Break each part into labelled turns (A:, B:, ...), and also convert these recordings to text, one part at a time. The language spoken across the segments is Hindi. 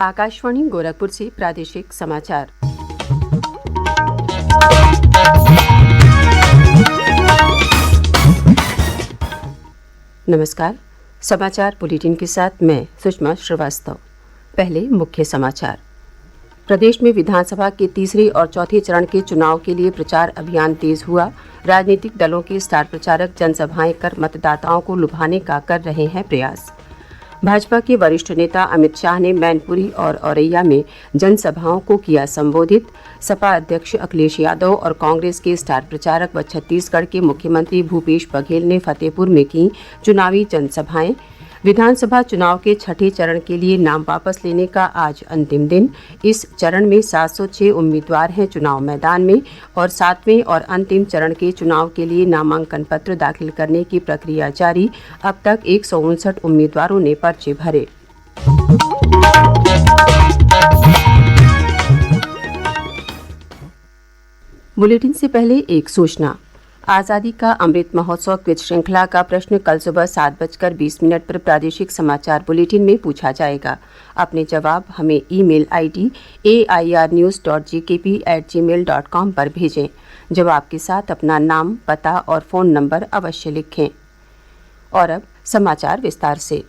A: आकाशवाणी गोरखपुर से प्रादेशिक समाचार। नमस्कार। समाचार बुलेटिन के साथ मैं सुषमा श्रीवास्तव। पहले मुख्य समाचार। प्रदेश में विधानसभा के तीसरे और चौथे चरण के चुनाव के लिए प्रचार अभियान तेज हुआ। राजनीतिक दलों के स्टार प्रचारक जनसभाएं कर मतदाताओं को लुभाने का कर रहे हैं प्रयास। भाजपा के वरिष्ठ नेता अमित शाह ने मैनपुरी और औरैया में जनसभाओं को किया संबोधित। सपा अध्यक्ष अखिलेश यादव और कांग्रेस के स्टार प्रचारक व छत्तीसगढ़ के मुख्यमंत्री भूपेश बघेल ने फतेहपुर में की चुनावी जनसभाएं। विधानसभा चुनाव के छठे चरण के लिए नाम वापस लेने का आज अंतिम दिन। इस चरण में 706 उम्मीदवार हैं चुनाव मैदान में और सातवें और अंतिम चरण के चुनाव के लिए नामांकन पत्र दाखिल करने की प्रक्रिया जारी। अब तक 159 उम्मीदवारों ने पर्चे भरे। बुलेटिन से पहले एक सूचना। आज़ादी का अमृत महोत्सव क्विज श्रृंखला का प्रश्न कल सुबह 7:20 पर प्रादेशिक समाचार बुलेटिन में पूछा जाएगा। अपने जवाब हमें ईमेल आईडी airnews.gkp@gmail.com पर भेजें। जवाब के साथ अपना नाम, पता और फ़ोन नंबर अवश्य लिखें। और अब समाचार विस्तार से।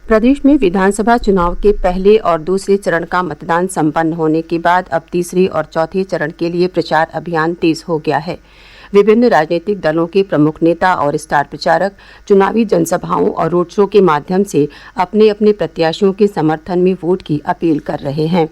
A: प्रदेश में विधानसभा चुनाव के पहले और दूसरे चरण का मतदान संपन्न होने के बाद अब तीसरे और चौथे चरण के लिए प्रचार अभियान तेज हो गया है। विभिन्न राजनीतिक दलों के प्रमुख नेता और स्टार प्रचारक चुनावी जनसभाओं और रोड शो के माध्यम से अपने अपने प्रत्याशियों के समर्थन में वोट की अपील कर रहे हैं।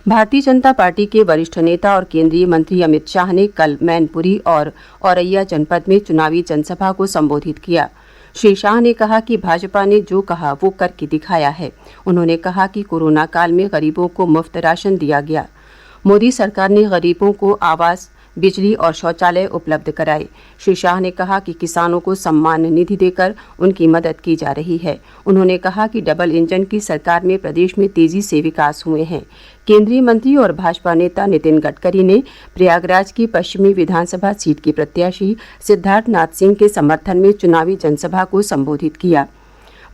A: भारतीय जनता पार्टी के वरिष्ठ नेता और केंद्रीय मंत्री अमित शाह ने कल मैनपुरी और औरैया जनपद में चुनावी जनसभा को संबोधित किया। श्री शाह ने कहा कि भाजपा ने जो कहा वो करके दिखाया है। उन्होंने कहा कि कोरोना काल में गरीबों को मुफ्त राशन दिया गया। मोदी सरकार ने गरीबों को आवास, बिजली और शौचालय उपलब्ध कराए। श्री शाह ने कहा कि किसानों को सम्मान निधि देकर उनकी मदद की जा रही है। उन्होंने कहा कि डबल इंजन की सरकार में प्रदेश में तेजी से विकास हुए हैं। केंद्रीय मंत्री और भाजपा नेता नितिन गडकरी ने प्रयागराज की पश्चिमी विधानसभा सीट के प्रत्याशी सिद्धार्थनाथ सिंह के समर्थन में चुनावी जनसभा को संबोधित किया।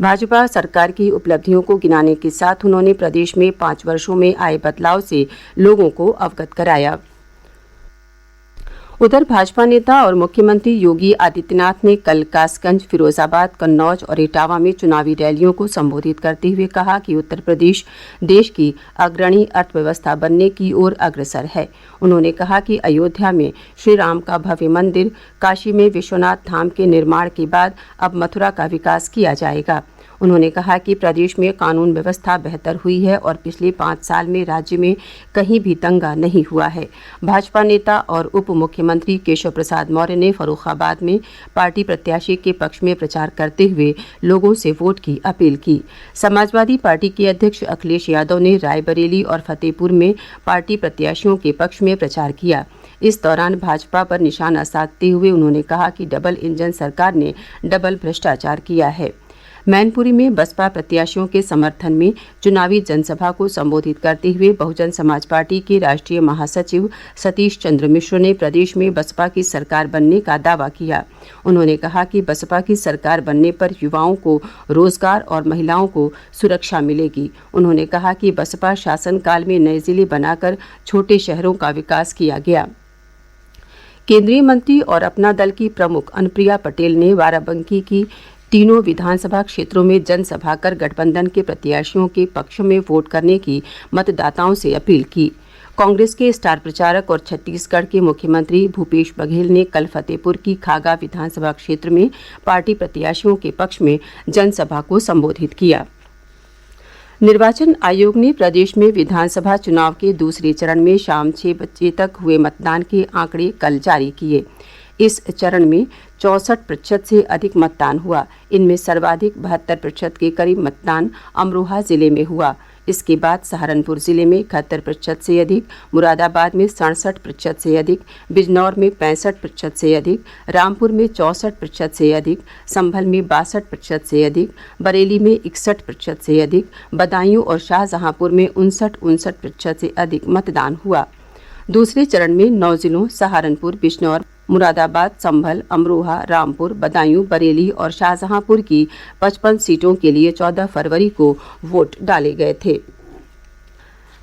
A: भाजपा सरकार की उपलब्धियों को गिनाने के साथ उन्होंने प्रदेश में 5 वर्षों में आए बदलाव से लोगों को अवगत कराया। उधर भाजपा नेता और मुख्यमंत्री योगी आदित्यनाथ ने कल कासगंज, फिरोजाबाद, कन्नौज और इटावा में चुनावी रैलियों को संबोधित करते हुए कहा कि उत्तर प्रदेश देश की अग्रणी अर्थव्यवस्था बनने की ओर अग्रसर है। उन्होंने कहा कि अयोध्या में श्री राम का भव्य मंदिर, काशी में विश्वनाथ धाम के निर्माण के बाद अब मथुरा का विकास किया जाएगा। उन्होंने कहा कि प्रदेश में कानून व्यवस्था बेहतर हुई है और पिछले 5 साल में राज्य में कहीं भी दंगा नहीं हुआ है। भाजपा नेता और उप मुख्यमंत्री केशव प्रसाद मौर्य ने फर्रुखाबाद में पार्टी प्रत्याशी के पक्ष में प्रचार करते हुए लोगों से वोट की अपील की। समाजवादी पार्टी के अध्यक्ष अखिलेश यादव ने रायबरेली और फतेहपुर में पार्टी प्रत्याशियों के पक्ष में प्रचार किया। इस दौरान भाजपा पर निशाना साधते हुए उन्होंने कहा कि डबल इंजन सरकार ने डबल भ्रष्टाचार किया है। मैनपुरी में बसपा प्रत्याशियों के समर्थन में चुनावी जनसभा को संबोधित करते हुए बहुजन समाज पार्टी के राष्ट्रीय महासचिव सतीश चंद्र मिश्र ने प्रदेश में बसपा की सरकार बनने का दावा किया। उन्होंने कहा कि बसपा की सरकार बनने पर युवाओं को रोजगार और महिलाओं को सुरक्षा मिलेगी। उन्होंने कहा कि बसपा शासनकाल में नए जिले बनाकर छोटे शहरों का विकास किया गया। केंद्रीय मंत्री और अपना दल की प्रमुख अनुप्रिया पटेल ने बाराबंकी की तीनों विधानसभा क्षेत्रों में जनसभा कर गठबंधन के प्रत्याशियों के पक्ष में वोट करने की मतदाताओं से अपील की। कांग्रेस के स्टार प्रचारक और छत्तीसगढ़ के मुख्यमंत्री भूपेश बघेल ने कल फतेहपुर की खागा विधानसभा क्षेत्र में पार्टी प्रत्याशियों के पक्ष में जनसभा को संबोधित किया। निर्वाचन आयोग ने प्रदेश में विधानसभा चुनाव के दूसरे चरण में शाम 6 बजे तक हुए मतदान के आंकड़े कल जारी किए। इस चरण में 64% से अधिक मतदान हुआ। इनमें सर्वाधिक 72% के करीब मतदान अमरोहा जिले में हुआ। इसके बाद सहारनपुर जिले में 71% से अधिक, मुरादाबाद में 67% से अधिक, बिजनौर में 65% से अधिक, रामपुर में 64% से अधिक, संभल में 62% से अधिक, बरेली में 61% से अधिक, बदायूं और शाहजहांपुर में 59% से अधिक मतदान हुआ। दूसरे चरण में 9 जिलों सहारनपुर, बिजनौर, मुरादाबाद, संभल, अमरोहा, रामपुर, बदायूं, बरेली और शाहजहांपुर की 55 सीटों के लिए 14 फरवरी को वोट डाले गए थे।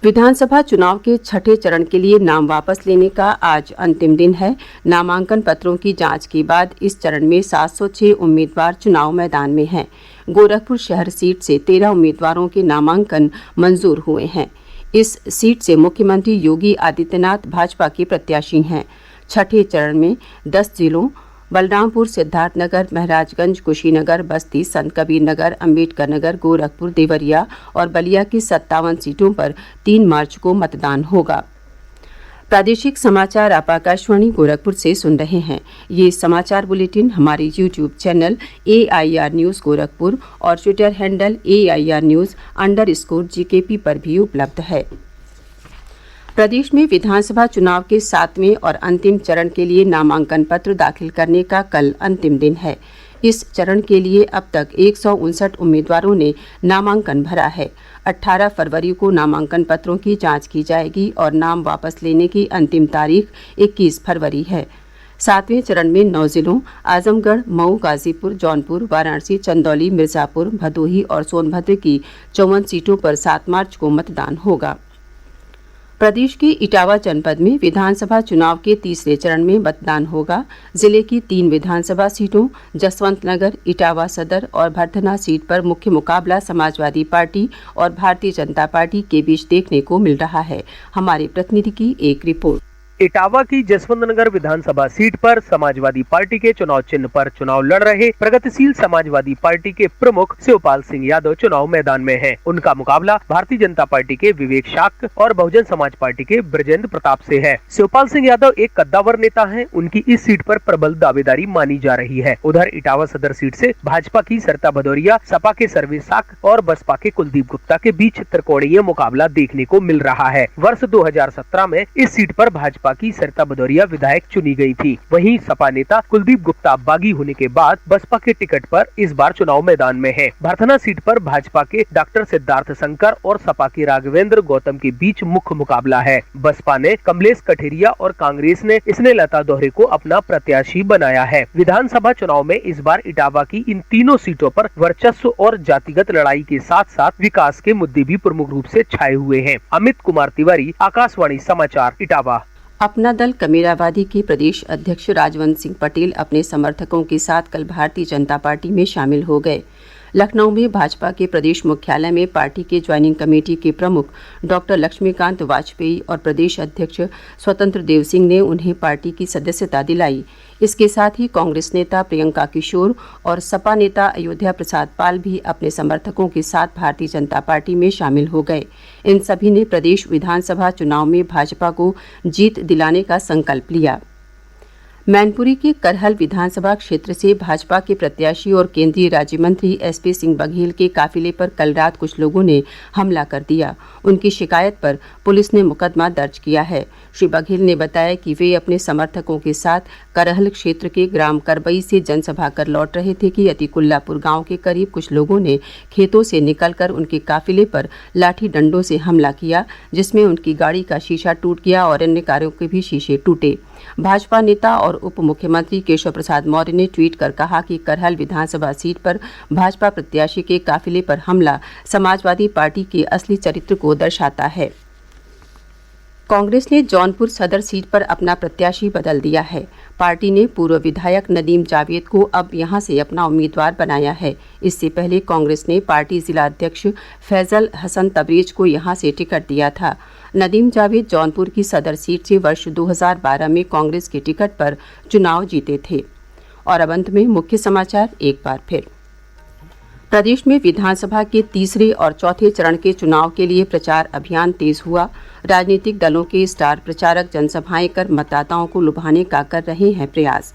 A: विधानसभा चुनाव के छठे चरण के लिए नाम वापस लेने का आज अंतिम दिन है। नामांकन पत्रों की जांच के बाद इस चरण में 706 उम्मीदवार चुनाव मैदान में हैं। गोरखपुर शहर सीट से 13 उम्मीदवारों के नामांकन मंजूर हुए हैं। इस सीट से मुख्यमंत्री योगी आदित्यनाथ भाजपा के प्रत्याशी हैं। छठे चरण में 10 जिलों बलरामपुर, सिद्धार्थनगर, महराजगंज, कुशीनगर, बस्ती, संत कबीर नगर, अम्बेडकर नगर, गोरखपुर, देवरिया और बलिया की 57 सीटों पर 3 मार्च को मतदान होगा। प्रादेशिक समाचार आप आकाशवाणी गोरखपुर से सुन रहे हैं। ये समाचार बुलेटिन हमारे YouTube channel AIR news Gorakhpur और ट्विटर हैंडल AIR न्यूज़_GKP पर भी उपलब्ध है। प्रदेश में विधानसभा चुनाव के 7वें और अंतिम चरण के लिए नामांकन पत्र दाखिल करने का कल अंतिम दिन है। इस चरण के लिए अब तक 159 उम्मीदवारों ने नामांकन भरा है। 18 फरवरी को नामांकन पत्रों की जांच की जाएगी और नाम वापस लेने की अंतिम तारीख 21 फरवरी है। 7वें चरण में 9 जिलों आजमगढ़, मऊ, गाजीपुर, जौनपुर, वाराणसी, चंदौली, मिर्जापुर, भदोही और सोनभद्र की 54 सीटों पर 7 मार्च को मतदान होगा। प्रदेश के इटावा जनपद में विधानसभा चुनाव के तीसरे चरण में मतदान होगा। जिले की 3 विधानसभा सीटों जसवंत नगर, इटावा सदर और भरथना सीट पर मुख्य मुकाबला समाजवादी पार्टी और भारतीय जनता पार्टी के बीच देखने को मिल रहा है। हमारे प्रतिनिधि की एक रिपोर्ट।
B: इटावा की जसवंत नगर विधानसभा सीट पर समाजवादी पार्टी के चुनाव चिन्ह पर चुनाव लड़ रहे प्रगतिशील समाजवादी पार्टी के प्रमुख शिवपाल सिंह यादव चुनाव मैदान में हैं। उनका मुकाबला भारतीय जनता पार्टी के विवेक शाक्य और बहुजन समाज पार्टी के ब्रजेंद्र प्रताप से है। शिवपाल सिंह यादव एक कद्दावर नेता हैं। उनकी इस सीट पर प्रबल दावेदारी मानी जा रही है। उधर इटावा सदर सीट से भाजपा की सरिता भदौरिया, सपा के सर्वेश शाक्य और बसपा के कुलदीप गुप्ता के बीच त्रिकोणीय मुकाबला देखने को मिल रहा है। वर्ष 2017 में इस सीट पर भाजपा की सरिता भदौरिया विधायक चुनी गई थी। वहीं सपा नेता कुलदीप गुप्ता बागी होने के बाद बसपा के टिकट पर इस बार चुनाव मैदान में है। भरथना सीट पर भाजपा के डॉक्टर सिद्धार्थ शंकर और सपा के राघवेंद्र गौतम के बीच मुख्य मुकाबला है। बसपा ने कमलेश कठेरिया और कांग्रेस ने स्नेहलता दोहरे को अपना प्रत्याशी बनाया है। विधानसभा चुनाव में इस बार इटावा की इन तीनों सीटों पर वर्चस्व और जातिगत लड़ाई के साथ साथ विकास के मुद्दे भी प्रमुख रूप से छाए हुए हैं। अमित कुमार तिवारी, आकाशवाणी समाचार, इटावा।
A: अपना दल कमेरावादी के प्रदेश अध्यक्ष राजवंत सिंह पटेल अपने समर्थकों के साथ कल भारतीय जनता पार्टी में शामिल हो गए। लखनऊ में भाजपा के प्रदेश मुख्यालय में पार्टी के ज्वाइनिंग कमेटी के प्रमुख डॉक्टर लक्ष्मीकांत वाजपेयी और प्रदेश अध्यक्ष स्वतंत्र देव सिंह ने उन्हें पार्टी की सदस्यता दिलाई। इसके साथ ही कांग्रेस नेता प्रियंका किशोर और सपा नेता अयोध्या प्रसाद पाल भी अपने समर्थकों के साथ भारतीय जनता पार्टी में शामिल हो गए। इन सभी ने प्रदेश विधानसभा चुनाव में भाजपा को जीत दिलाने का संकल्प लिया। मैनपुरी के करहल विधानसभा क्षेत्र से भाजपा के प्रत्याशी और केंद्रीय राज्य मंत्री SP सिंह बघेल के काफिले पर कल रात कुछ लोगों ने हमला कर दिया। उनकी शिकायत पर पुलिस ने मुकदमा दर्ज किया है। श्री बघेल ने बताया कि वे अपने समर्थकों के साथ करहल क्षेत्र के ग्राम करबई से जनसभा कर लौट रहे थे कि अतिकुल्लापुर गांव के करीब कुछ लोगों ने खेतों से निकलकर उनके काफिले पर लाठी डंडों से हमला किया, जिसमें उनकी गाड़ी का शीशा टूट गया और अन्य कारों के भी शीशे टूटे। भाजपा नेता और उप मुख्यमंत्री केशव प्रसाद मौर्य ने ट्वीट कर कहा कि करहल विधानसभा सीट पर भाजपा प्रत्याशी के काफिले पर हमला समाजवादी पार्टी के असली चरित्र को दर्शाता है। कांग्रेस ने जौनपुर सदर सीट पर अपना प्रत्याशी बदल दिया है। पार्टी ने पूर्व विधायक नदीम जावेद को अब यहां से अपना उम्मीदवार बनाया है। इससे पहले कांग्रेस ने पार्टी जिला अध्यक्ष फैजल हसन तबरेज को यहां से टिकट दिया था। नदीम जावेद जौनपुर की सदर सीट से वर्ष 2012 में कांग्रेस के टिकट पर चुनाव जीते थे। और अब अंत में मुख्य समाचार एक बार फिर। प्रदेश में विधानसभा के तीसरे और चौथे चरण के चुनाव के लिए प्रचार अभियान तेज हुआ। राजनीतिक दलों के स्टार प्रचारक जनसभाएं कर मतदाताओं को लुभाने का कर रहे हैं प्रयास।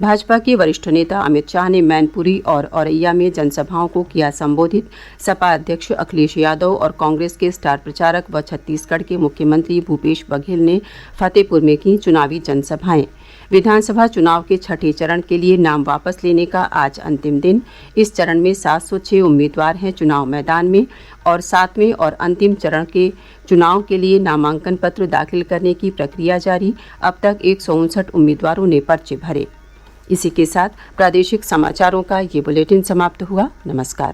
A: भाजपा के वरिष्ठ नेता अमित शाह ने मैनपुरी और औरैया में जनसभाओं को किया संबोधित। सपा अध्यक्ष अखिलेश यादव और कांग्रेस के स्टार प्रचारक व छत्तीसगढ़ के मुख्यमंत्री भूपेश बघेल ने फतेहपुर में की चुनावी जनसभाएं। विधानसभा चुनाव के छठे चरण के लिए नाम वापस लेने का आज अंतिम दिन। इस चरण में 706 उम्मीदवार हैं चुनाव मैदान में और सातवें और अंतिम चरण के चुनाव के लिए नामांकन पत्र दाखिल करने की प्रक्रिया जारी। अब तक 159 उम्मीदवारों ने पर्चे भरे। इसी के साथ प्रादेशिक समाचारों का ये बुलेटिन समाप्त हुआ। नमस्कार।